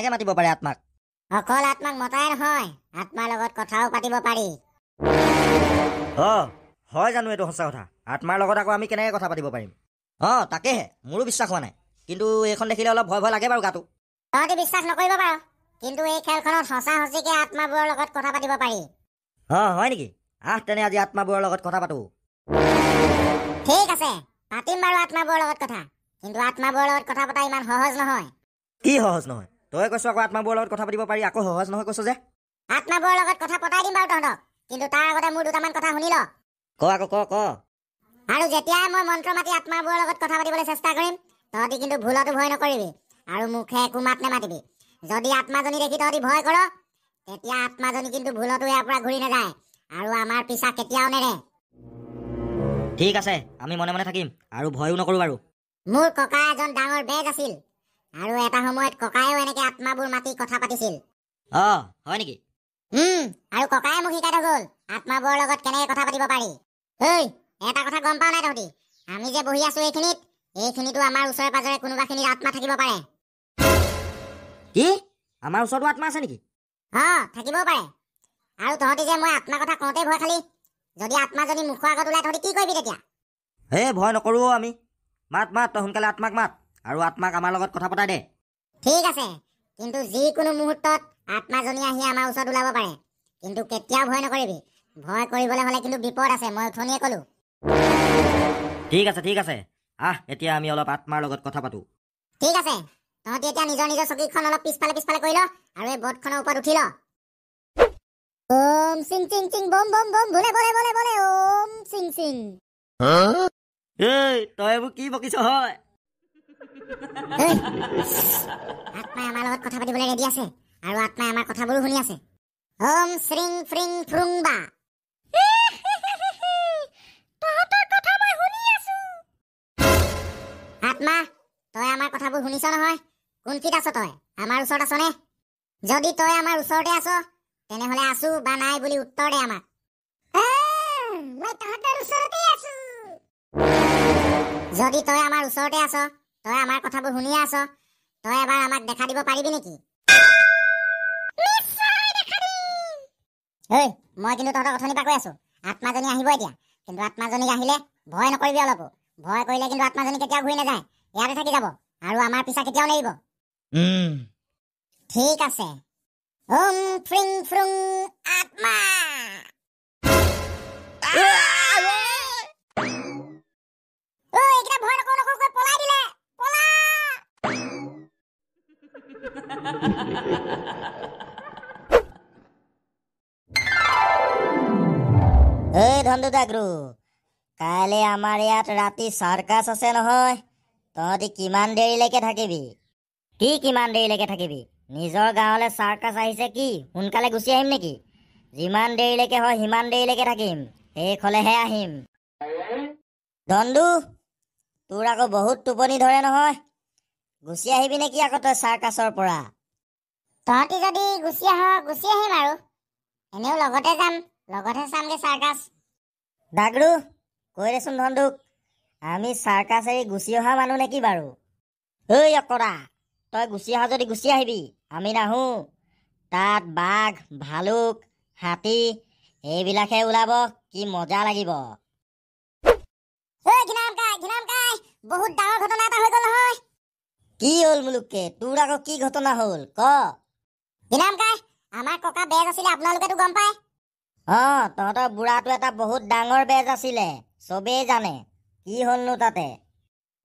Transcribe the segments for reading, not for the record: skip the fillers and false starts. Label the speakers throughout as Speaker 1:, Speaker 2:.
Speaker 1: কেনেকৈ মাতিব পাৰে আত্মাক?
Speaker 2: অকল আত্মাক মতাই নহয়, আত্মাৰ লগত কথাও পাতিব পাৰি।
Speaker 1: হয় জানো এইটো সঁচা কথা? আত্মাৰ লগত আকৌ আমি কেনেকৈ কথা পাতিব পাৰিম? তাকেহে মোৰো বিশ্বাস হোৱা নাই, কিন্তু এইখন দেখিলে অলপ ভয় ভয় লাগে বাৰু গাটো।
Speaker 2: তহঁতি বিশ্বাস নকৰিব পাৰ, কিন্তু এই খেলখনত সঁচা সঁচিকে আত্মাবোৰৰ লগত কথা পাতিব পাৰি।
Speaker 1: হয় নেকি? তেনে আজি আত্মাবোৰৰ লগত কথা পাতো।
Speaker 2: ঠিক আছে, পাতিম বাৰু আত্মাবোৰৰ লগত কথা, কিন্তু আত্মাবোৰৰ লগত কথা পতা ইমান সহজ নহয়।
Speaker 1: কি সহজ নহয়? তই কৈছ আকৌ আত্মাবোৰৰ লগত কথা পাতিব পাৰি, আকৌ সহজ নহয় কৈছ যে?
Speaker 2: আত্মাবোৰৰ লগত কথা পতাই দিম বাৰু তহঁতক, কিন্তু তাৰ আগতে মোৰ দুটামান কথা শুনি ল।
Speaker 1: ক।
Speaker 2: আৰু যেতিয়াই মই মন্ত্ৰ মাতি আত্মাবোৰৰ লগত কথা পাতিবলৈ চেষ্টা কৰিম, তহঁতি কিন্তু ভুলতো ভয় নকৰিবি আৰু মুখে একো মাত নেমাতিবি। যদি আত্মাজনী দেখি তহঁতি ভয় কৰ, তেতিয়া আত্মাজনী কিন্তু ভুলতো ইয়াৰ পৰা ঘূৰি নাযায় আৰু আমাৰ পিছা কেতিয়াও নেৰে।
Speaker 1: ঠিক আছে, আমি মনে মনে থাকিম আৰু ভয়ো নকৰোঁ বাৰু।
Speaker 2: মোৰ ককা এজন ডাঙৰ বেজ আছিল, আৰু এটা সময়ত ককায়েও এনেকে আত্মাবোৰ মাতি কথা পাতিছিল।
Speaker 1: হয় নেকি?
Speaker 2: আৰু ককায়ে মোক শিকাই থৈ গ'ল আত্মাবোৰৰ লগত কেনেকে কথা পাতিব পাৰি। এটা কথা গম পাও নাই তহঁতি? আমি যে বহি আছো এইখিনিতো আমাৰ ওচৰে পাজৰে কোনোবাখিনিত আত্মা থাকিব পাৰে।
Speaker 1: কি? আমাৰ ওচৰতো আত্মা আছে নেকি?
Speaker 2: থাকিবও পাৰে। আৰু তহঁতি যে মই আত্মা কথা কওঁতেই ভয় খালি, যদি আত্মাজনী মুখৰ আগত ওলাই তহঁতি কি কৰিবি তেতিয়া?
Speaker 1: ভয় নকৰোঁ আমি। মাত তই সোনকালে আত্মাক মাত, আৰু আত্মাক আমাৰ লগত কথা পতাই দে।
Speaker 2: ঠিক আছে, কিন্তু যিকোনো মুহূৰ্তত আত্মাজনী আহি আমাৰ ওচৰত ওলাব পাৰে, কিন্তু কেতিয়াও ভয় নকৰিবি। ভয় কৰিবলৈ হ'লে কিন্তু বিপদ আছে, মই অথনিয়ে ক'লো।
Speaker 1: ঠিক আছে। এতিয়া আমি অলপ আত্মাৰ লগত কথা পাতো।
Speaker 2: ঠিক আছে, তহঁতি এতিয়া নিজৰ চকীখন অলপ পিছফালে কৰি ল, আৰু এই বটখনৰ ওপৰত উঠি ল। ওম চিং চিং চিং বম বম বম ভোলে বলে বলে বলে ওম চিং চিং।
Speaker 1: তই এইবোৰ কি বকিছ হয়?
Speaker 2: আত্মাই আমাৰ লগত কথা পাতিবলৈ ৰেডি আছে, আৰু আত্মাই আমাৰ কথাবোৰো শুনি আছে। ওম শ্ৰিং ফ্ৰিং ফ্ৰুং বা। তহঁতৰ কথা মই শুনি আছো। আত্মা, তই আমাৰ কথাবোৰ শুনিছ নহয়? কোনখিত আছ তই? আমাৰ ওচৰত আছ নে? যদি তই আমাৰ ওচৰতে আছ, তেনেহলে আছো বা নাই বুলি উত্তৰ দে আমাক। মই তহঁতৰ ওচৰতে আছো। যদি তই আমাৰ ওচৰতে আছ, তই আমাৰ কথাবোৰ শুনিয়ে আছ, তই এবাৰ আমাক দেখা দিব পাৰিবি নেকি? মই কিন্তু তহঁতক অথনিৰ পৰা কৈ আছো, আত্মাজনী আহিব এতিয়া, কিন্তু আত্মাজনী আহিলে ভয় নকৰিবি অলপো। ভয় কৰিলে কিন্তু আত্মাজনী কেতিয়াও ঘূৰি নাযায়, ইয়াতে থাকি যাব, আৰু আমাৰ পিছা কেতিয়াও নেৰিব। ঠিক আছে। ওম ফ্ৰিং ফ্ৰুং আত্মা। এইকেইটা ভয় নকৰোঁ পলাই দিলে। পলা।
Speaker 3: ধন্দু দাগৰু, কাইলৈ আমাৰ ইয়াত ৰাতি চাৰ্কাছ আছে নহয়। তহঁতি কিমান দেৰিলৈকে থাকিবি? কি কিমান দেৰিলৈকে থাকিবি? নিজৰ গাঁৱলৈ চাৰ্কাছ আহিছে কি সোনকালে গুচি আহিম নেকি? যিমান দেৰিলৈকে হয় সিমান দেৰিলৈকে থাকিম, শেষ হ'লেহে আহিম। ধন্দু, তোৰ আকৌ বহুত টোপনি ধৰে নহয়, গুচি আহিবি নেকি আকৌ তই চাৰ্কাছৰ পৰা?
Speaker 2: তহঁতি যদি গুচি আহ গুচি আহিম আৰু, এনেও লগতে যাম, লগতহে চামগে চাৰ্কাছ।
Speaker 3: দাগৰু, কৈ দেচোন ধন্দুক, আমি চাৰ্কাছ এৰি গুচি অহা মানুহ নেকি বাৰু? অকৰা, তই গুচি আহ যদি গুচি আহিবি, আমি নাহো। তাত বাঘ, ভালুক, হাতী এইবিলাকহে ওলাব, কি মজা লাগিব।
Speaker 2: বহুত ডাঙৰ ঘটনা এটা হৈ গ'ল নহয়।
Speaker 3: কি হ'ল মুলুককে? তোৰ আকৌ কি ঘটনা হ'ল ক?
Speaker 2: আমাৰ ককা বেজ আছিলে, আপোনালোকেতো গম পায়।
Speaker 3: তহঁতৰ বুঢ়াটো এটা বহুত ডাঙৰ বেজ আছিলে, চবেই জানে। কি হ'লনো তাতে?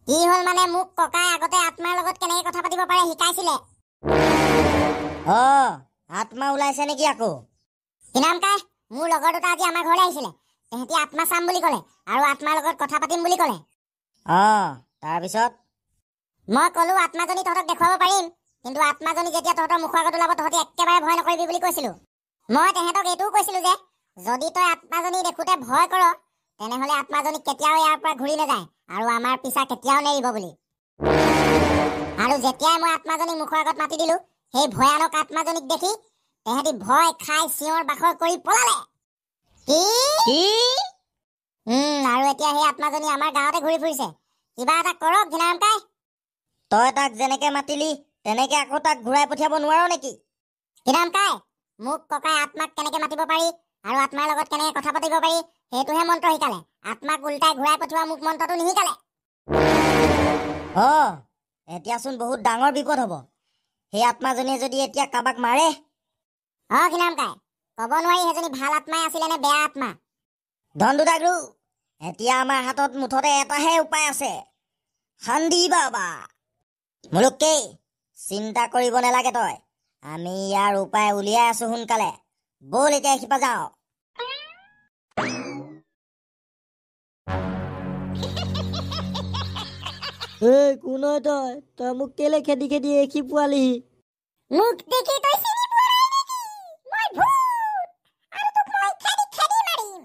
Speaker 2: কি হ'ল মানে, মোক ককাই আগতে আত্মাৰ লগত কেনেকে কথা পাতিব পাৰে শিকাইছিলে।
Speaker 3: আত্মা ওলাইছে নেকি আকৌ?
Speaker 2: মোৰ লগৰ দুটা আজি আমাৰ ঘৰলৈ আহিছিলে। তেহেঁতি আত্মা চাম বুলি ক'লে, আৰু আত্মাৰ লগত কথা পাতিম বুলি ক'লে।
Speaker 3: তাৰপিছত?
Speaker 2: মই ক'লো আত্মাজনী তহঁতক দেখুৱাব পাৰিম, কিন্তু আত্মাজনী যেতিয়া তহঁতৰ মুখৰ আগত ওলাব তহঁতি একেবাৰে ভয় নকৰিবি বুলি কৈছিলো। মই তেহেঁতক এইটোও কৈছিলো যে যদি তই আত্মাজনী দেখোঁতে ভয় কৰ, তেনেহলে আত্মাজনী কেতিয়াও ইয়াৰ পৰা ঘূৰি নাযায়, আৰু আমাৰ পিছা কেতিয়াও নেৰিব বুলি। আৰু যেতিয়াই মই আত্মাজনীক মুখৰ আগত মাতি দিলো, সেই ভয়ানক আত্মাজনীক দেখি তেহেঁতি ভয় খাই চিঞৰ বাখৰ কৰি পলালে। আৰু এতিয়া সেই আত্মাজনী আমাৰ গাঁৱতে ঘূৰি ফুৰিছে। কিবা এটা কৰক ঘিনাৰাম কাই।
Speaker 3: তই তাক যেনেকে মাতিলি তেনেকে আকৌ তাক ঘূৰাই পঠিয়াব নোৱাৰো নেকি?
Speaker 2: কিৰাম কাই, মোক ককাই আত্মাক কেনেকে মাতিব পাৰি আৰু আত্মাৰ লগত কেনেকে কথা পাতিব পাৰি সেইটোহে মন্ত্ৰ শিকালে। আত্মাক উল্টাই ঘূৰাই পঠিওৱা মোক মন্ত্ৰটো নিশিকালে।
Speaker 3: এতিয়াচোন বহুত ডাঙৰ বিপদ হ'ব। সেই আত্মাজনীয়ে যদি এতিয়া কাবাক মাৰে।
Speaker 2: কিৰাম কাই, ক'ব নোৱাৰি সেইজনী ভাল আত্মাই আছিলে নে বেয়া আত্মা।
Speaker 3: ধনদুদাগ্ৰু, এতিয়া আমাৰ হাতত মুঠতে এটাহে উপায় আছে, শান্তি বাবা। মুলুকেই, চিন্তা কৰিব নালাগে তই। আমি ইয়াৰ উপায় উলিয়াই আছো সোনকালে। বল এতিয়া শিপা যাওঁ। কোন তই? তই মোক কেলে খেদি খেদি এখি পোৱালিহি?
Speaker 2: মোক দেখি তই চিনি পোৱা নাই নেকি? মই ভূত, আৰু তোক মই খেদি খেদি মাৰিম।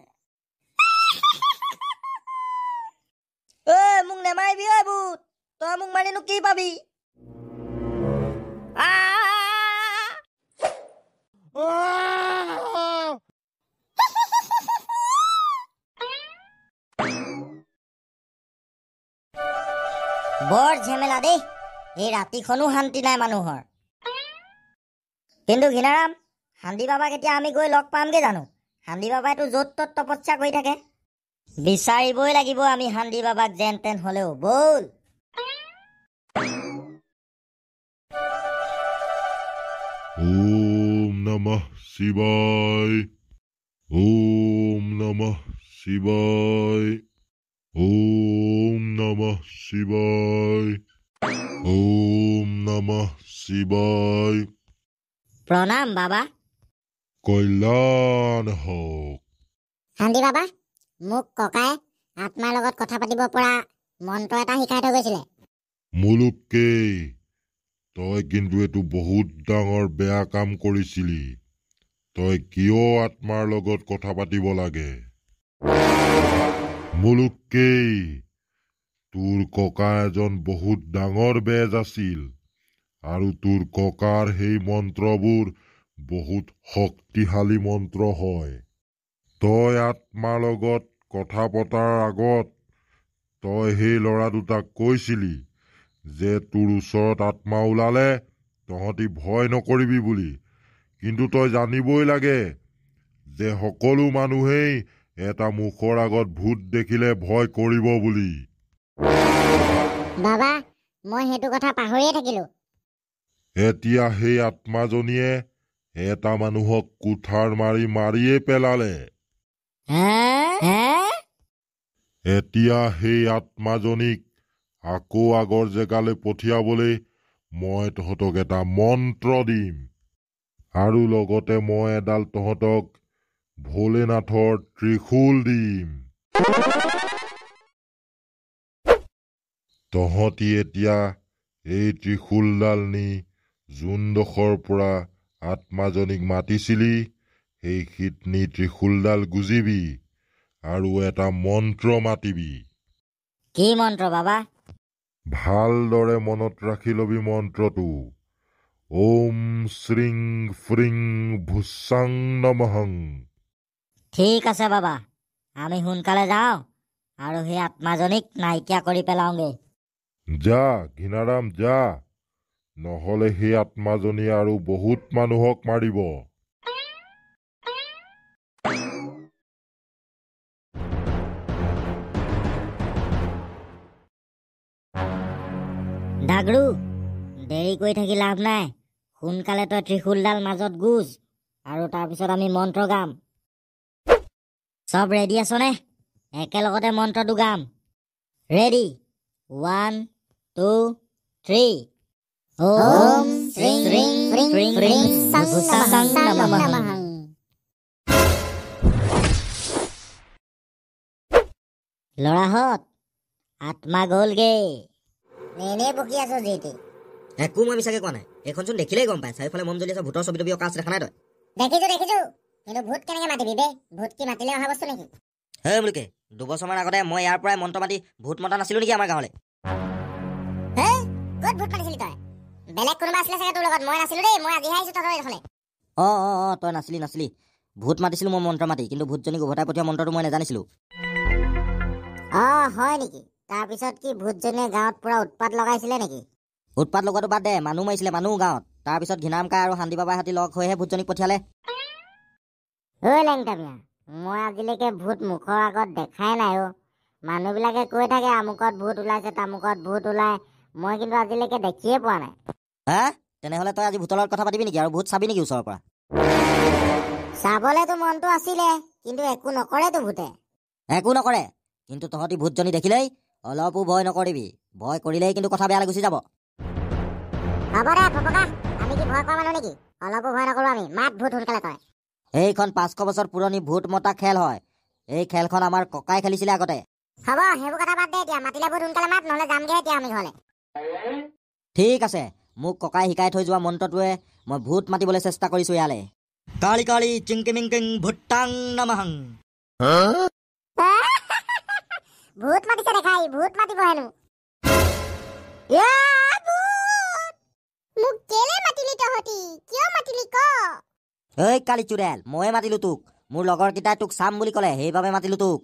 Speaker 3: মোক নেমাৰিবি ঐ ভূত। তই মোক মাৰিনো কি পাবি? বৰ ঝেমেলা দেই, এই ৰাতিখনো শান্তি নাই মানুহৰ। কিন্তু ঘিনাৰাম, শান্তি বাবাক এতিয়া আমি গৈ লগ পামগে জানো? শান্তি বাবাইতো য'ত ত'ত তপস্যা কৰি থাকে। বিচাৰিবই লাগিব আমি শান্তি বাবাক যেন তেন হলেও। বল।
Speaker 4: ওম নমঃ শিৱায়, ওম নমঃ শিৱায়, ওম নমঃ শিৱায়, ওম নমঃ শিৱায়।
Speaker 3: প্ৰণাম বাবা।
Speaker 4: কল্যাণ হওক।
Speaker 2: শান্তি বাবা, মোক ককাই আত্মাৰ লগত কথা পাতিব পৰা মন্ত্ৰ এটা শিকাই থৈ গৈছিলে।
Speaker 4: মুলুকেই, তই কিন্তু এইটো বহুত ডাঙৰ বেয়া কাম কৰিছিলি। তই কিয় আত্মাৰ লগত কথা পাতিব লাগে? মুলুকেই, তোৰ ককা এজন বহুত ডাঙৰ বেজ আছিল, আৰু তোৰ ককাৰ সেই মন্ত্ৰবোৰ বহুত শক্তিশালী মন্ত্ৰ হয়। তই আত্মাৰ লগত কথা পতাৰ আগত তই সেই ল'ৰা দুটাক কৈছিলি যে তোৰ ওচৰত আত্মা ওলালে তহঁতি ভয় নকৰিবি বুলি। কিন্তু তই জানিবই লাগে যে সকলো মানুহেই এটা মুখৰ আগত ভূত দেখিলে ভয় কৰিব বুলি।
Speaker 2: বাবা, মই সেইটো কথা পাহৰিয়ে থাকিলো।
Speaker 4: এতিয়া সেই আত্মাজনীয়ে এটা মানুহক কুঠাৰ মাৰি মাৰিয়ে পেলালে। এতিয়া সেই আত্মাজনীক আকৌ আগৰ জেগালৈ পঠিয়াবলৈ মই তহঁতক এটা মন্ত্ৰ দিম, আৰু লগতে মই এডাল তহঁতক ভোলেনাথৰ ত্ৰিশূল দিম। তহঁতি এতিয়া এই ত্ৰিশূলডাল নি যোনডোখৰ পৰা আত্মাজনীক মাতিছিলি সেইখিত নি ত্ৰিশূলডাল গুজিবি আৰু এটা মন্ত্ৰ মাতিবি।
Speaker 3: কি মন্ত্ৰ বাবা?
Speaker 4: ভালদৰে মনত ৰাখি লবি মন্ত্ৰটো। ওম শ্ৰীং ফ্ৰিং ভুসাং নমঃং।
Speaker 3: ঠিক আছে বাবা, আমি সোনকালে যাওঁ আৰু সেই আত্মাজনীক নাইকিয়া কৰি পেলাওঁগে।
Speaker 4: যা ঘিনাৰাম যা, নহলে সেই আত্মাজনীয়ে আৰু বহুত মানুহক মাৰিব।
Speaker 3: ডাগৰু, দেৰি কৰি থাকি লাভ নাই। সোনকালে তই ত্ৰিশূলডাল মাজত গুজ, আৰু তাৰপিছত আমি মন্ত্ৰ গাম। চব ৰেডি আছনে? একেলগতে মন্ত্ৰটো গাম। ৰেডি? 1, 2, 3।
Speaker 2: ওম শ্ৰীং ফ্ৰিং ফ্ৰিং ভুসাং নমঃ।
Speaker 3: ল'ৰাহঁত, আত্মা গ'লগে।
Speaker 2: এনেই বকি আছো যিটি।
Speaker 1: একো মই মিছাকে কোৱা নাই। এইখনচোন দেখিলেই গম পায় চাৰিওফালে মম জ্বলি আছে, ভূতৰ ছবি তবি অঁকা আছে, দেখা নাই তই?
Speaker 2: দেখিছো, কিন্তু ভূত কেনেকে মাতিবি বে? ভূত কি মাতিলে অহা বস্তু নেকি?
Speaker 1: হে মুলুকে, 2 বছৰমান আগতে মই ইয়াৰ পৰাই মন্ত্ৰ মাতি ভূত মতা নাছিলো নেকি আমাৰ গাঁৱলৈ?
Speaker 2: ক'ত ভূত মাতিছিলি তই? বেলেগ কোনোবা আছিলে চাগে তোৰ লগত। মই নাছিলো দেই, মই আজিহে আহিছো তহঁতৰ এইফালে।
Speaker 1: তই নাছিলি। ভূত মাতিছিলো মই মন্ত্ৰ মাতি, কিন্তু ভূতজনীক উভতাই পঠিওৱা মন্ত্ৰটো মই নাজানিছিলো।
Speaker 2: হয় নেকি? তাৰপিছত কি ভূতজনীয়ে গাঁৱত পুৰা উৎপাত লগাইছিলে নেকি?
Speaker 1: উৎপাত লগোৱাটো বাদ দে, মানুহ মাৰিছিলে মানুহ গাঁৱত। তাৰপিছত ঘিনামকাই আৰু শান্তি বাবাই হাতী লগ হৈহে ভূতজনীক পঠিয়ালে।
Speaker 2: ঐ লেংটামিয়া, মই আজিলৈকে ভূত মুখৰ আগত দেখাই নাই অ'। মানুহবিলাকে কৈ থাকে আমুকত ভূত ওলাইছে তামুকত ভূত ওলাই, মই কিন্তু আজিলৈকে দেখিয়ে পোৱা নাই।
Speaker 1: হা? তেনেহ'লে তই আজি ভূতৰ লগত কথা পাতিবি নেকি আৰু ভূত চাবি নেকি ওচৰৰ পৰা?
Speaker 2: চাবলেতো মনটো আছিলে, কিন্তু একো নকৰেতো ভূতে।
Speaker 1: একো নকৰে, কিন্তু তহঁতি ভূতজনী দেখিলেই অলপো ভয় নকৰিবি। ভয় কৰিলেই কিন্তু কথা বেয়ালৈ গুচি যাব।
Speaker 2: হ'ব দে ফপকা, আমি কি ভয় কৰা মানুহ নেকি? অলপো ভয় নকৰো আমি। মাত ভূত সোনকালে তই।
Speaker 1: এইখন 500 বছৰ পুৰণি ভূত মতা খেল হয়। এই খেলখন আমাৰ ককাই খেলিছিলে আগতে।
Speaker 2: হ'ব, সেইবোৰ কথা বাদ দে এতিয়া। মাতিলে ভূত সোনকালে মাত, নহ'লে যামগে এতিয়া আমি ঘৰলে।
Speaker 1: ঠিক আছে, মোক ককাই শিকাই থৈ যোৱা মন্ত্ৰটোৱে মই ভূত মাতিবলৈ চেষ্টা কৰিছো ইয়ালে। কালি কালি চিংকিমিংকিং ভূটাং নামাহাং।
Speaker 2: ভূত মাতিছে দেখাই, ভূত মাতিব হেনো। মোক কেলে মাতিলি তহঁতি? কিয় মাতিলি ক?
Speaker 1: ঐ কালি চুৰেল, ময়ে মাতিলো তোক। মোৰ লগৰ কেইটাই তোক চাম বুলি ক'লে, সেইবাবে মাতিলো তোক।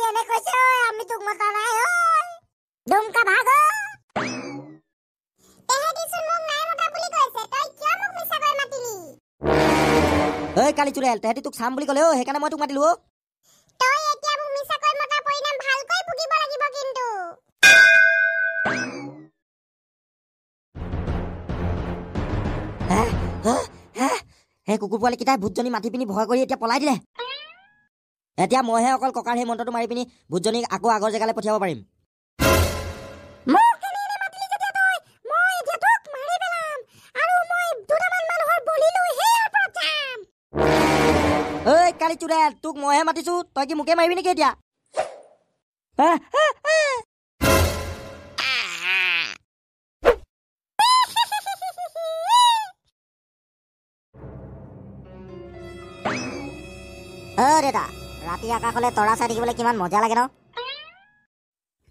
Speaker 2: এনে কৈছে আমি তোক মতা নাই ঐ। দুমকা ভাগ। তেহেঁতিচোন মোক নাই মতা বুলি কৈছে, তই কিয় মোক মিছাকৈ মাতিলি?
Speaker 1: ঐ কালি চুৰেল, তেহেঁতি তোক চাম বুলি ক'লে অ', সেইকাৰণে মই তোক মাতিলো অ'।
Speaker 2: তই এতিয়া মোক মিছাকৈ মতা পৰিণাম ভালকৈ ভুগিব লাগিব কিন্তু।
Speaker 1: সেই কুকুৰ পোৱালীকেইটাই ভূতজনী মাতি পিনি ভয় কৰি এতিয়া পলাই দিলে। এতিয়া মইহে অকল ককাৰ সেই মন্ত্ৰটো মাৰি পিনি ভূতজনীক আকৌ আগৰ জেগালৈ পঠিয়াব পাৰিম। ঐ কালি চুৰেল, তোক মইহে মাতিছো, তই কি মোকে মাৰিবি নেকি এতিয়া?
Speaker 3: দেতা, ৰাতি আকাশলৈ তৰা চাই থাকিবলৈ কিমান মজা লাগে ন?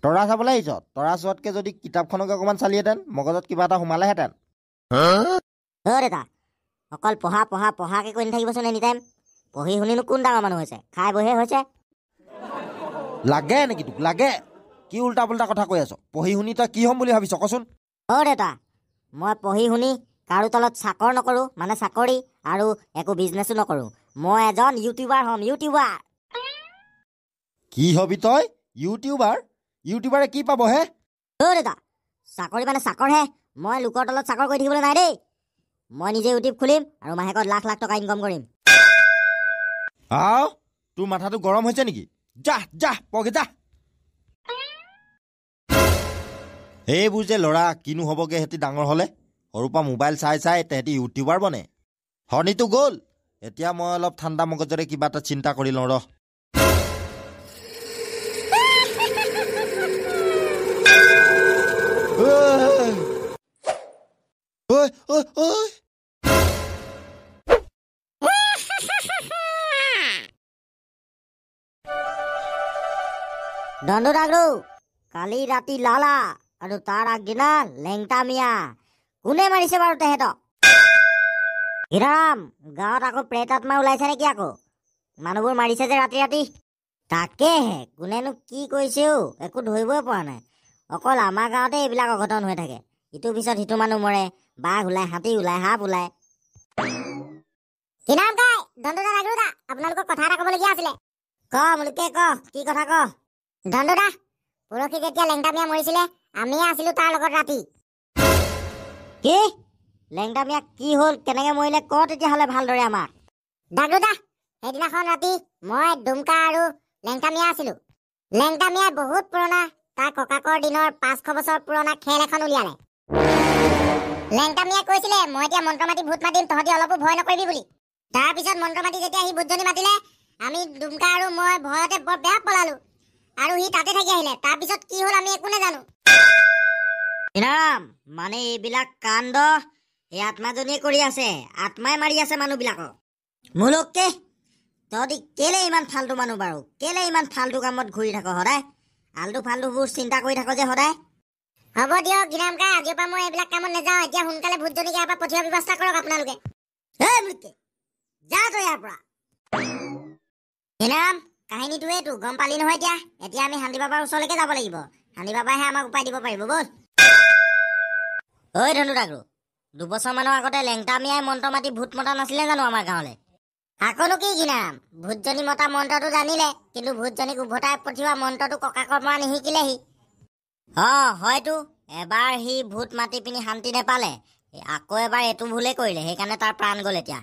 Speaker 5: তৰা চাবলৈ আহিছ? তৰা চোৱাতকে যদি কিতাপখনকে অকণমান চালিহেঁতেন, মগজত কিবা এটা সোমালেহেঁতেন।
Speaker 3: দেতা, অকল পঢ়া পঢ়া পঢ়াকে কৈ নাথাকিবচোন এনি টাইম। পঢ়ি শুনিনো কোন ডাঙৰ মানুহ হৈছে? খাই বহে হৈছে।
Speaker 5: লাগে নেকি তোক? লাগে? কি উল্টা পুল্টা কথা কৈ আছ? পঢ়ি শুনি তই কি হ'ম বুলি ভাবিছ কচোন?
Speaker 3: দেতা, মই পঢ়ি শুনি কাৰো তলত চাকৰ নকৰো, মানে চাকৰি, আৰু একো বিজনেছো নকৰো। মই এজন ইউটিউবাৰ হ'ম, ইউটিউবাৰ।
Speaker 5: কি হবি তই? ইউটিউবাৰ? ইউটিউবাৰে কি পাব হে?
Speaker 3: দেতা, চাকৰি মানে চাকৰহে। মই লোকৰ তলত চাকৰ কৰি থাকিবলৈ নাই দেই। মই নিজে ইউটিউব খুলিম আৰু মাহেকত লাখ লাখ টকা ইনকাম কৰিম।
Speaker 5: তোৰ মাথাটো গৰম হৈছে নেকি? যা পঢ়গে যা। এইবোৰ যে ল'ৰা কিনো হ'বগে সিহঁতি ডাঙৰ হ'লে? সৰুৰ পৰা মোবাইল চাই চাই তেহেঁতি ইউটিউবাৰ বনে। শনিটো গ'ল, এতিয়া মই অলপ ঠাণ্ডা মগজৰে কিবা এটা চিন্তা কৰি লওঁ ৰহ।
Speaker 3: দণ্ডু ডাগৰু, কালি ৰাতি লালা আৰু তাৰ আগদিনা লেংটা মিয়া। কোনে মাৰিছে বাৰু তেহেঁতক? হিৰাম, গাঁৱত আকৌ প্ৰেত আত্মা ওলাইছে নেকি আকৌ? মানুহবোৰ মাৰিছে যে ৰাতি ৰাতি। তাকেহে, কোনেনো কি কৰিছে একো ধৰিবই পৰা নাই। অকল আমাৰ গাঁৱতে এইবিলাক অঘটন হৈ থাকে। ইটোৰ পিছত সিটো মানুহ মৰে, বাঘ ওলাই, হাতী ওলাই, সাপ ওলাই।
Speaker 2: কি নাম কাই? দণ্ডুদা ডাগৰুদা, আপোনালোকক কথা এটা ক'বলগীয়া আছিলে।
Speaker 3: ক মুলুকে ক, কি কথা ক?
Speaker 2: দণ্ডুদা, পৰহি যেতিয়া লেংটা মিয়া মৰিছিলে, আমিয়ে আছিলো তাৰ লগত ৰাতি।
Speaker 3: কি? লেংটা মিয়া কি হ'ল, কেনেকে মৰিলে ক তেতিয়াহ'লে ভালদৰে আমাক।
Speaker 2: ডাগৰুদা, সেইদিনাখন ৰাতি মই দুমকা আৰু লেংটা মিয়া আছিলো। লেংটা মিয়াই বহুত পুৰণা, তাৰ ককাকৰ দিনৰ 500 বছৰ পুৰণা খেল এখন উলিয়ালে। লেংটা মিয়াই কৈছিলে মই এতিয়া মন্ত্ৰ মাতি ভূত মাতিম, তহঁতি অলপো ভয় নকৰিবি বুলি। তাৰপিছত মন্ত্ৰ মাতি যেতিয়া সি ভূতজনী মাতিলে, আমি দুমকা আৰু মই ভয়তে বৰ বেয়া পলালো, আৰু সি তাতে থাকি আহিলে। তাৰপিছত কি হ'ল আমি একো নাজানো।
Speaker 3: হিৰাম, মানে এইবিলাক কাণ্ড এই আত্মাজনীয়ে কৰি আছে। আত্মাই মাৰি আছে মানুহবিলাকক। মুলুকে, তহঁতি কেলে ইমান ফাল্টু মানুহ বাৰু? কেলে ইমান ফাল্টু কামত ঘূৰি থাক সদায়? আল্টু ফাল্টুবোৰ চিন্তা কৰি থাক যে সদায়।
Speaker 2: হ'ব দিয়ক গিৰাম কাই, আজিৰ পৰা মই এইবিলাক কামত নাযাওঁ। এতিয়া সোনকালে ভূতজনীক ইয়াৰ পৰা পঠিওৱাৰ ব্যৱস্থা কৰক আপোনালোকে।
Speaker 3: মুলুকে, যা তই ইয়াৰ পৰা। হিৰাম, কাহিনীটো এইটো গম পালি নহয়। এতিয়া আমি শান্তি বাবাৰ ওচৰলৈকে যাব লাগিব। শান্তি বাবাইহে আমাক উপায় দিব পাৰিব। ব'ল। ঐ ধনু ডাগৰু 2 বছৰমানৰ আগতে লেংটামিয়াই মন্ত্ৰ মাতি ভূত মতা নাছিলে জানো আমাৰ গাঁৱলৈ?
Speaker 2: আকৌনো কি কিনাম? ভূতজনী মতা মন্ত্ৰটো জানিলে, কিন্তু ভূতজনীক উভতাই পঠিওৱা মন্ত্ৰটো ককাকৰ পৰা নিশিকিলেহি।
Speaker 3: হয়তো এবাৰ সি ভূত মাতি পিনি শান্তি নেপালে, আকৌ এবাৰ এইটো ভুলেই কৰিলে, সেইকাৰণে তাৰ প্ৰাণ গ'ল এতিয়া।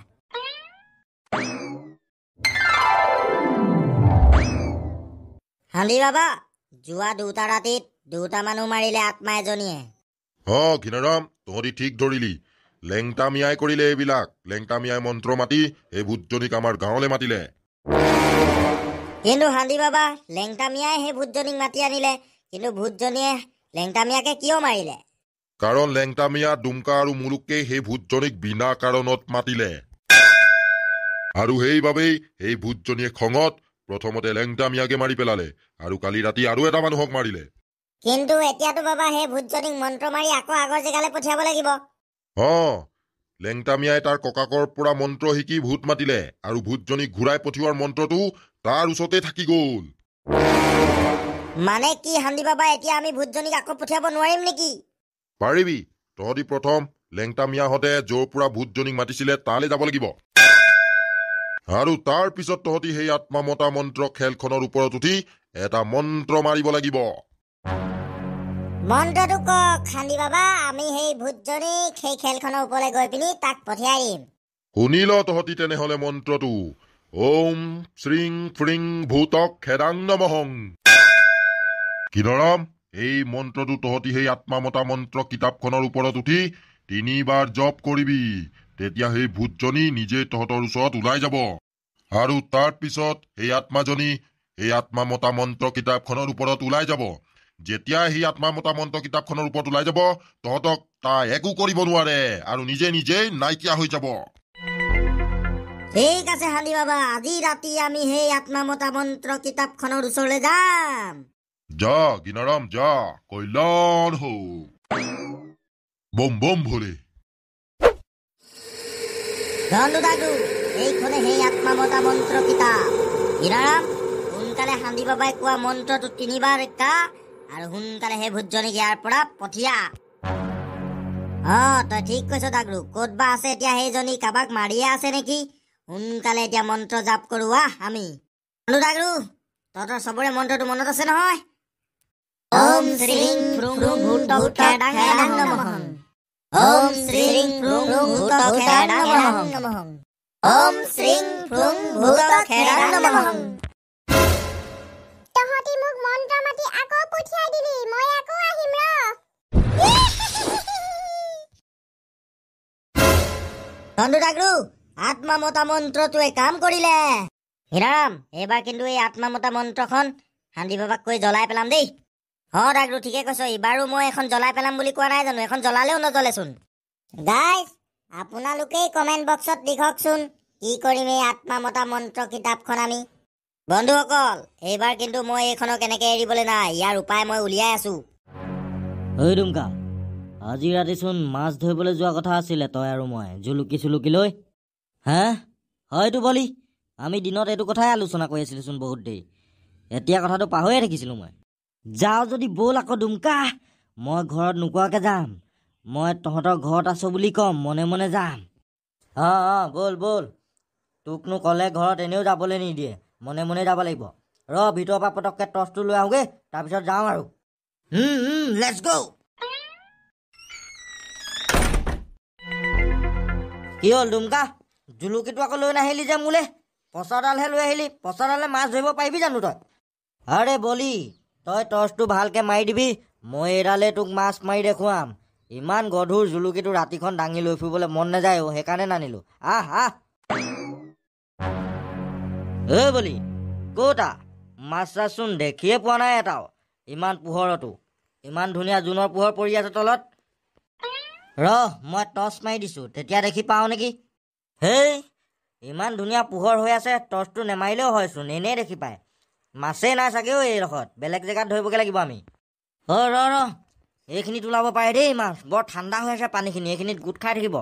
Speaker 3: হান্দি বাবা, যোৱা 2টা ৰাতিত 2টা মানুহ মাৰিলে আত্মা এজনীয়ে।
Speaker 4: ঘিনাৰাম, তহঁতি ঠিক ধৰিলি। লেংটামিয়াই কৰিলে এইবিলাক। লেংটামিয়াই মন্ত্ৰ মাতি এই ভূতজনীক আমাৰ গাঁৱলৈ মাতিলে।
Speaker 3: কিন্তু হান্দি বাবা, লেংটামিয়াই সেই ভূতজনীক মাতি আনিলে, কিন্তু ভূতজনীয়ে লেংটামিয়াকে কিয় মাৰিলে?
Speaker 4: কাৰণ লেংটামিয়া, ডুমকা আৰু মুলুকে সেই ভূতজনীক বিনা কাৰণত মাতিলে, আৰু সেইবাবেই সেই ভূতজনীয়ে খঙত প্ৰথমতে লেংটামিয়াকে মাৰি পেলালে, আৰু কালি ৰাতি আৰু এটা মানুহক মাৰিলে।
Speaker 2: কিন্তু এতিয়াতো বাবা সেই ভূতজনীক মন্ত্ৰ মাৰি আকৌ আগৰ জেগালৈ পঠিয়াব লাগিব।
Speaker 4: লেংটামিয়াই তাৰ ককাকৰ পৰা মন্ত্ৰ শিকি ভূত মাতিলে, আৰু ভূতজনীক ঘূৰাই পঠিওৱাৰ মন্ত্ৰটো তাৰ ওচৰতে থাকি গ'ল।
Speaker 3: মানে কি হান্দি বাবা, এতিয়া আমি ভূতজনীক আকৌ পঠিয়াব নোৱাৰিম নেকি?
Speaker 4: পাৰিবি। তহঁতি প্ৰথম লেংটামিয়াহঁতে য'ৰ পৰা ভূতজনীক মাতিছিলে তালৈ যাব লাগিব, আৰু তাৰ পিছত তহঁতি সেই আত্মা মতা মন্ত্ৰ খেলখনৰ ওপৰত উঠি এটা মন্ত্ৰ মাৰিব লাগিব।
Speaker 2: মন্ত্ৰটো কওক হান্দি বাবা, আমি সেই ভূতজনীক সেই খেলখনৰ ওপৰলৈ গৈ পিনি তাক পঠিয়াই দিম।
Speaker 4: শুনি ল তহঁতি তেনেহলে মন্ত্ৰটো। ওম শ্ৰীং ফ্ৰিং ভূতক খেদাং নমঃ। কিনৰাম, এই মন্ত্ৰটো তহঁতি সেই আত্মা মতা মন্ত্ৰ কিতাপখনৰ ওপৰত উঠি 3 বাৰ জপ কৰিবি। তেতিয়া সেই ভূতজনী নিজে তহঁতৰ ওচৰত ওলাই যাব, আৰু তাৰ পিছত সেই আত্মাজনী এই আত্মা মতা মন্ত্ৰ কিতাপখনৰ ওপৰত ওলাই যাব। যেতিয়া সেই আত্মা মতা মন্ত্ৰ কিতাপখনৰ ওপৰত ওলাই যাব, তহঁতক তাই একো কৰিব নোৱাৰে, আৰু নিজে নিজেই নাইকিয়া হৈ যাব।
Speaker 3: ঠিক আছে হান্দি বাবা, আজি ৰাতি আমি সেই আত্মা মতা মন্ত্ৰ কিতাপখনৰ ওচৰলৈ যাম।
Speaker 4: যা কিনাৰাম যা, কল্যাণ হওক। বম বম ভোলে।
Speaker 3: ধনু ডাগৰু, এইখনে সেই আত্মা মতা মন্ত্ৰ কিতাপ। কিনাৰাম, সোনকালে হান্দি বাবাই কোৱা মন্ত্ৰটো 3 বাৰ কা, আৰু সোনকালে সেই ভূতজনীক ইয়াৰ পৰা পঠিয়া। তই ঠিক কৈছ ডাগৰু। ক'ত বা আছে এতিয়া সেইজনী? কাবাক মাৰিয়ে আছে নেকি? সোনকালে এতিয়া মন্ত্ৰ জাপ কৰো আমি। ধনু ডাগৰু, তহঁতৰ চবৰে মন্ত্ৰটো মনত আছে নহয়? ওম শ্ৰীং ফ্ৰুং ভূতক খেদাং নমঃ। ওম শ্ৰীং ফ্ৰুং ভূতক খেদাং নমঃ। ওম শ্ৰীং ফ্ৰুং ভূতক খেদাং নমঃ।
Speaker 2: তহঁতি মোক মন্ত্ৰ মাতি আকৌ পঠিয়াই দিলি, মই আকৌ আহিম ৰ।
Speaker 3: ধনু ডাগৰু, আত্মা মতা মন্ত্ৰটোৱে কাম কৰিলে। হিৰাম, এইবাৰ কিন্তু এই আত্মা মতা মন্ত্ৰখন হান্দি বাবাক কৈ জ্বলাই পেলাম দেই। ডাগৰু ঠিকে কৈছ, এইবাৰো মই এখন জ্বলাই পেলাম বুলি কোৱা নাই জানো? এখন জ্বলালেও নজ্বলেচোন।
Speaker 2: গাইজ, আপোনালোকেই কমেণ্ট বক্সত লিখকচোন, কি কৰিম এই আত্মা মতা মন্ত্ৰ কিতাপখন আমি।
Speaker 3: বন্ধুসকল, এইবাৰ কিন্তু মই এইখনক এনেকে এৰিবলৈ নাই, ইয়াৰ উপায় মই উলিয়াই আছো।
Speaker 1: ঐ ডুমকা, আজি ৰাতিচোন মাছ ধৰিবলৈ যোৱা কথা আছিলে তই আৰু মই জুলুকি চুলুকি লৈ। হয়তো বলি, আমি দিনত এইটো কথাই আলোচনা কৰি আছিলোচোন বহুত দেৰি। এতিয়া কথাটো পাহৰিয়ে থাকিছিলোঁ মই। যাওঁ যদি ব'ল আকৌ ডুমকা, মই ঘৰত নোকোৱাকৈ যাম। মই তহঁতৰ ঘৰত আছো বুলি ক'ম, মনে মনে যাম। ব'ল ব'ল, তোকনো ক'লে ঘৰত এনেও যাবলৈ নিদিয়ে, মনে মনে যাব লাগিব। ভিতৰৰ পৰা পটককৈ টৰ্চটো লৈ আহোঁগৈ, তাৰপিছত যাওঁ আৰু। লেটছ গো। কি হ'ল ডুমকা, জুলুকিটো আকৌ লৈ নাহিলি যে মোলে? পচাডালহে লৈ আহিলি। পচাডালে মাছ ধৰিব পাৰিবি জানো তই? আৰে বলি, তই টৰ্চটো ভালকৈ মাৰি দিবি, মই এডালে তোক মাছ মাৰি দেখুৱাম। ইমান গধুৰ জুলুকিটো ৰাতিখন দাঙি লৈ ফুৰিবলৈ মন নাযায়, সেইকাৰণে নানিলোঁ। আহ বলি, ক'তা মাছ চাচোন দেখিয়ে পোৱা নাই এটাও। ইমান পোহৰতো, ইমান ধুনীয়া জোনৰ পোহৰ পৰি আছে তলত। মই টৰ্চ মাৰি দিছোঁ, তেতিয়া দেখি পাওঁ নেকি? হেই, ইমান ধুনীয়া পোহৰ হৈ আছে, টৰ্চটো নেমাৰিলেও হয়চোন, এনেই দেখি পায়। মাছেই নাই চাগেও এইডোখৰত, বেলেগ জেগাত ধৰিবগৈ লাগিব আমি। এইখিনিত ওলাব পাৰে দেই মাছ, বৰ ঠাণ্ডা হৈ আছে পানীখিনি, এইখিনিত গোট খাই থাকিব।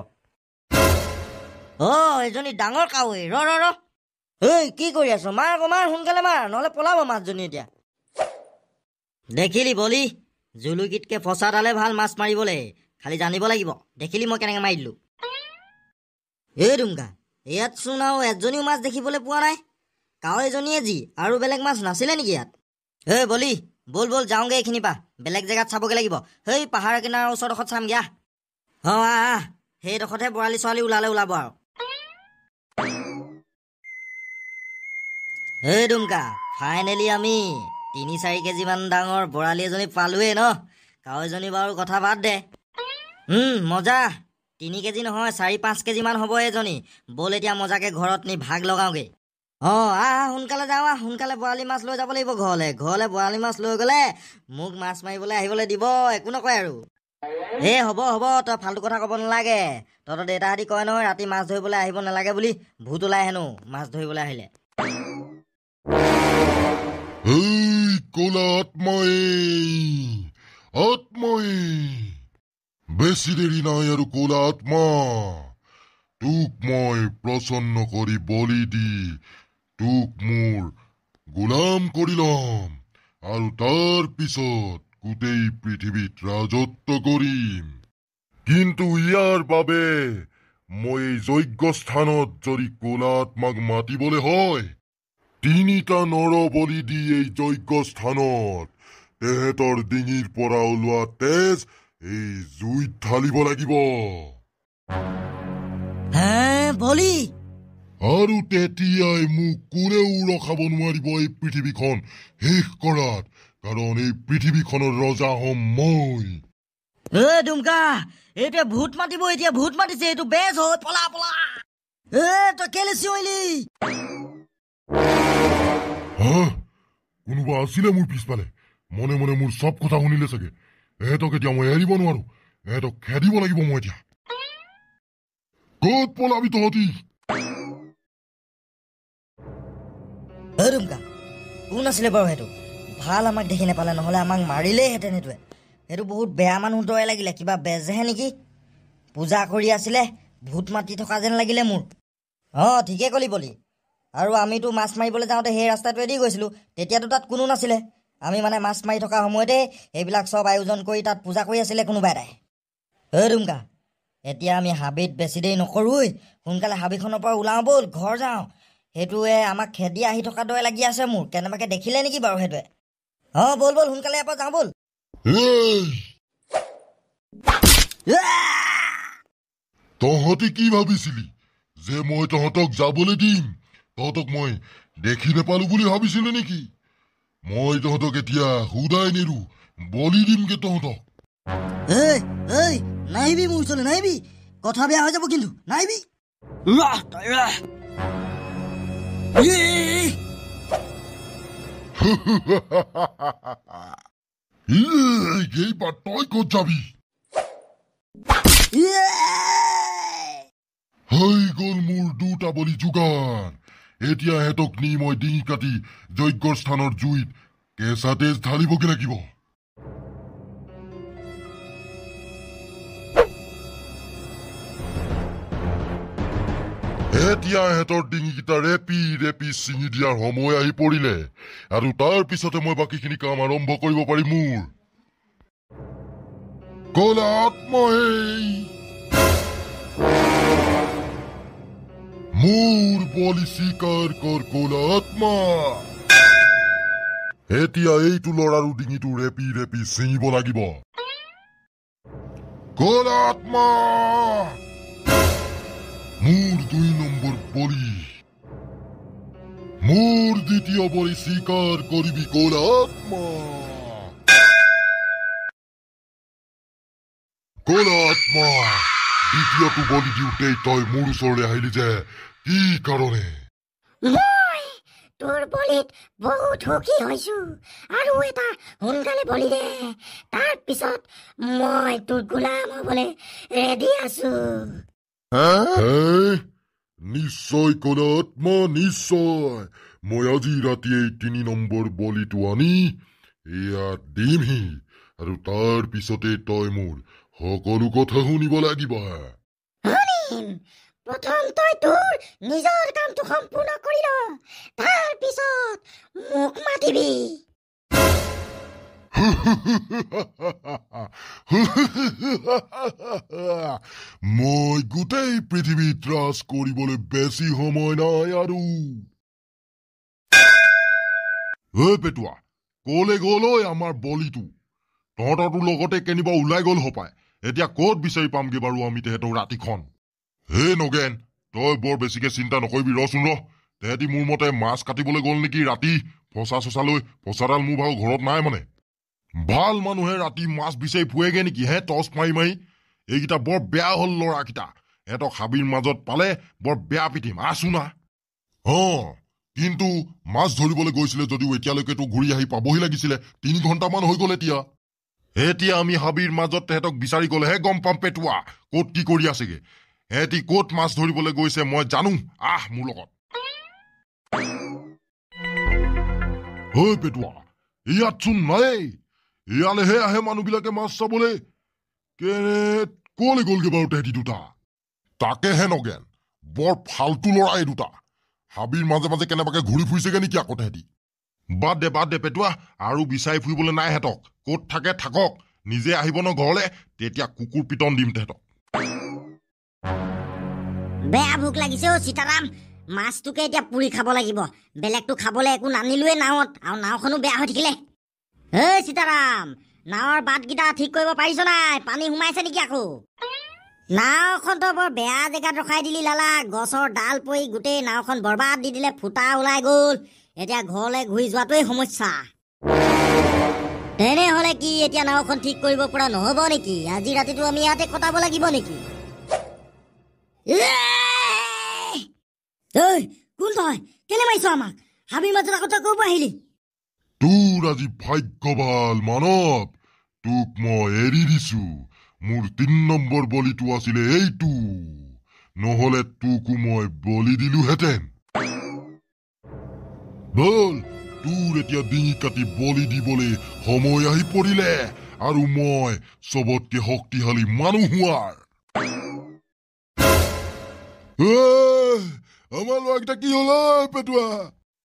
Speaker 1: এজনী ডাঙৰ কাৱৈ। কি কৰি আছ? মাৰ আকৌ মাৰ, সোনকালে মাৰ, নহ'লে পলাব মাছজনী এতিয়া। দেখিলি বলি, জুলুকিতকৈ ফচাডালে ভাল মাছ মাৰিবলৈ। খালি জানিব লাগিব দেখিলি মই কেনেকৈ মাৰি দিলোঁ এই ডুমকা ইয়াত চোন আৰু এজনীও মাছ দেখিবলৈ পোৱা নাই কাৱৈজনীয়ে যি আৰু বেলেগ মাছ নাছিলে নেকি ইয়াত এই বলি বল বল যাওঁগৈ এইখিনিৰ পৰা বেলেগ জেগাত চাবগৈ লাগিব সেই পাহাৰ কিনাৰৰ ওচৰডোখৰত চামগৈ অঁ আহ সেইডোখৰতহে বৰালি ছোৱালী ওলালে ওলাব আৰু এই ডুমকা ফাইনেলি আমি ৩-৪ কেজিমান ডাঙৰ বৰালি এজনী পালোৱেই ন কাৱৈজনী বাৰু কথা বাদ দে মজা ৩ কেজি নহয় ৪-৫ কেজিমান হ'ব এজনী বল এতিয়া মজাকৈ ঘৰত নি ভাগ লগাওঁগৈ অঁ সোনকালে যাওঁ সোনকালে বৰালি মাছ লৈ যাব লাগিব ঘৰলৈ বৰালি মাছ লৈ গ'লে মোক মাছ মাৰিবলৈ আহিবলৈ দিব একো নকয় আৰু এই হ'ব তই ফাল্টু কথা ক'ব নালাগে তহঁতৰ দেউতাহঁতি কয় নহয় ৰাতি মাছ ধৰিবলৈ আহিব নালাগে বুলি ভূত ওলাই হেনো মাছ ধৰিবলৈ আহিলে
Speaker 4: এই ক'লা আত্মাই বেছি দেৰি নাই আৰু ক'লা আত্মা তোক মই প্ৰসন্ন কৰি বলি দি তোক মোৰ গোলাম কৰি ল'ম আৰু তাৰ পিছত গোটেই পৃথিৱীত ৰাজত্ব কৰিম কিন্তু ইয়াৰ বাবে মই এই যজ্ঞ স্থানত যদি ক'লা আত্মাক মাতিবলৈ হয় 3টা নৰ বলি দি এই যজ্ঞ স্থানত তেহেঁতৰ ডিঙিৰ পৰা ওলোৱা তেজ এই জুইত ঢালিব লাগিব
Speaker 1: বলি
Speaker 4: আৰু তেতিয়াই মোক কোনেও ৰখাব নোৱাৰিব এই পৃথিৱীখন শেষ কৰাত কাৰণ এই পৃথিৱীখনৰ ৰজা হ'ম মই
Speaker 1: ডুমকা এতিয়া ভূত মাতিব এতিয়া ভূত মাতিছে এইটো বেজ হৈ পলা তই কেলে চিঞৰিলি
Speaker 4: কোনোবা আছিলে মোৰ পিছফালে মনে মনে মোৰ চব কথা শুনিলে চাগে এহেঁতক এতিয়া মই এৰিব নোৱাৰো এহেঁতক খেদিব লাগিব মই এতিয়া ক'ত পলাবি তহঁতি
Speaker 1: ডুমকা কোন আছিলে বাৰু সেইটো ভাল আমাক দেখি নাপালে নহ'লে আমাক মাৰিলেইহেঁতেন সেইটো বহুত বেয়া মানুহ দৰে লাগিলে কিবা বেজহে নেকি পূজা কৰি আছিলে ভূত মাতি থকা যেন লাগিলে মোৰ ঠিকেই ক'লি বলি আৰু আমিতো মাছ মাৰিবলৈ যাওঁতে সেই ৰাস্তাটোৱেদি গৈছিলোঁ তেতিয়াতো তাত কোনো নাছিলে আমি মানে মাছ মাৰি থকা সময়তে এইবিলাক চব আয়োজন কৰি তাত পূজা কৰি আছিলে কোনোবা এটাই ডুমকা এতিয়া আমি হাবিত বেছি দেৰি নকৰোঁই সোনকালে হাবিখনৰ পৰা ওলাওঁ ব'ল ঘৰ যাওঁ সেইটোৱে আমাক খেদি আহি থকা দৰে লাগি আছে মোৰ কেনেবাকৈ দেখিলে নেকি বাৰু সেইটোৱে ব'ল সোনকালে ইয়াৰ পৰা যাওঁ ব'ল
Speaker 4: তহঁতি কি ভাবিছিলি যে মই তহঁতক যাবলৈ দিম তহঁতক মই দেখি নাপালো বুলি ভাবিছিলি নেকি মই তহঁতক এতিয়া সুদাই নেৰো বলি দিমগে তহঁতক
Speaker 1: নাহিবি মোৰ ওচৰলৈ নাহিবি কথা বেয়া হৈ যাব কিন্তু নাহিবি
Speaker 4: এইবাৰ তই ক'ত যাবি হৈ গ'ল মোৰ 2টা বলি যোগাৰ এতিয়া এহেঁতক নি মই ডিঙি কাটি যজ্ঞৰ স্থানৰ জুইত কেঁচা তেজ ঢালিবগে লাগিব এতিয়া এহেঁতৰ ডিঙিকেইটা ৰেপি ছিঙি দিয়াৰ সময় আহি পৰিলে আৰু তাৰ পিছতে মই বাকীখিনি কাম আৰম্ভ কৰিব পাৰিম মোৰ ক'লা আত্মাই মোৰ বলি স্বীকাৰ কৰ ক'লা আত্মা এতিয়া এইটো ল'ৰাৰো ডিঙিটো ৰেপি ছিঙিব লাগিব ক'লা আত্মা মোৰ 2 নম্বৰ বলি মোৰ দ্বিতীয় বলি স্বীকাৰ কৰিবি ক'লা আত্মা ক'লা আত্মা দ্বিতীয়টো বলি দিওঁতেই তই মোৰ ওচৰলৈ আহিলি যে কি কাৰণে
Speaker 2: মই তোৰ বলিত বহুত সুখী হৈছো আৰু এটা সোনকালে বলি দে তাৰ পিছত মই তোৰ গোলাম হ'বলৈ ৰেডি আছো
Speaker 4: নিশ্চয় ক'লা আত্মা নিশ্চয় মই আজি ৰাতি এই 3 নম্বৰ বলিটো আনি ইয়াত দিমহি আৰু তাৰ পিছতে তই মোৰ সকলো কথা শুনিব লাগিব
Speaker 2: প্ৰথম তই তোৰ নিজৰ কামটো সম্পূৰ্ণ কৰি ল তাৰ পিছত মোক মাতিবি
Speaker 4: মই গোটেই পৃথিৱীত ৰাজ কৰিবলৈ বেছি সময় নাই আৰু পেটুৱা কলে গ'ল ঐ আমাৰ বলিটো তহঁতৰটো লগতে কেনিবা ওলাই গ'ল হপায় এতিয়া ক'ত বিচাৰি পামগে বাৰু আমি তেহেঁতৰ ৰাতিখন হে নগেন তই বৰ বেছিকে চিন্তা নকৰিবি ৰচোন ৰ তেহেঁতি মোৰ মতে মাছ কাটিবলৈ গ'ল নেকি ৰাতি ফচা চচালৈ ফচাডাল মোৰ ভাগ ঘৰত নাই মানে ভাল মানুহে ৰাতি মাছ বিচাৰি ফুৱেগে নেকি হে টৰ্চ মাৰি মাৰি এইকেইটা বৰ বেয়া হ'ল ল'ৰাকেইটা এহঁতক হাবিৰ মাজত পালে বৰ বেয়া পিটিম আছো না কিন্তু মাছ ধৰিবলৈ গৈছিলে যদিও এতিয়ালৈকেতো ঘূৰি আহি পাবহি লাগিছিলে 3 ঘণ্টামান হৈ গ'ল এতিয়া আমি হাবিৰ মাজত তেহেঁতক বিচাৰি গ'লেহে গম পাম পেটুৱা ক'ত কি কৰি আছেগে এহেঁতি ক'ত মাছ ধৰিবলৈ গৈছে মই জানো মোৰ লগত ঐ পেটুৱা ইয়াতচোন নাই ইয়ালেহে আহে মানুহবিলাকে মাছ চাবলৈ ক'লৈ গ'লগে বাৰু তেহেঁতি দুটা তাকেহে নগেন বৰ ফাল্টু ল'ৰা এই দুটা হাবিৰ মাজে মাজে কেনেবাকে ঘূৰি ফুৰিছেগে নেকি আকৌ তেহেঁতি বাদ দে পেটুৱা আৰু বিচাৰি ফুৰিবলৈ নাই হেঁতক ক'ত থাকে থাকক নিজে আহিব ন ঘৰলে তেতিয়া কুকুৰ পিটন দিম তেহেঁতক
Speaker 3: বেয়া ভোক লাগিছে অ' সীতাৰাম মাছটোকে এতিয়া পুৰি খাব লাগিব বেলেগটো খাবলৈ একো নানিলোৱে নাৱত আৰু নাওখনো বেয়া হৈ থাকিলে ঐ সীতাৰাম নাৱৰ বাটকেইটা ঠিক কৰিব পাৰিছ নাই পানী সোমাইছে নেকি আকৌ নাওখনতো বৰ বেয়া জেগাত ৰখাই দিলি লালা গছৰ ডাল পৰি গোটেই নাওখন বৰবাদ দি দিলে ফুটা ওলাই গ'ল এতিয়া ঘৰলৈ ঘূৰি যোৱাটোৱেই সমস্যা তেনেহ'লে কি এতিয়া নাওখন ঠিক কৰিব পৰা নহ'ব নেকি আজি ৰাতিটো আমি ইয়াতে কটাব লাগিব নেকি কোন তই কেলে মাৰিছ আমাক হাবিৰ মাজত আকৌ তই ক'ৰ পৰা আহিলি
Speaker 4: তোৰ আজি ভাগ্য ভাল মানৱ তোক মই এৰি দিছো মোৰ 3 নম্বৰ বলিটো আছিলে এইটো নহ'লে তোকো মই বলি দিলোহেঁতেন বল তোৰ এতিয়া ডিঙি কাটি বলি দিবলৈ সময় আহি পৰিলে আৰু মই চবতকে শক্তিশালী মানুহ হোৱাৰ আমাৰ ল'ৰাকেইটা কি হ'ল পেটুৱা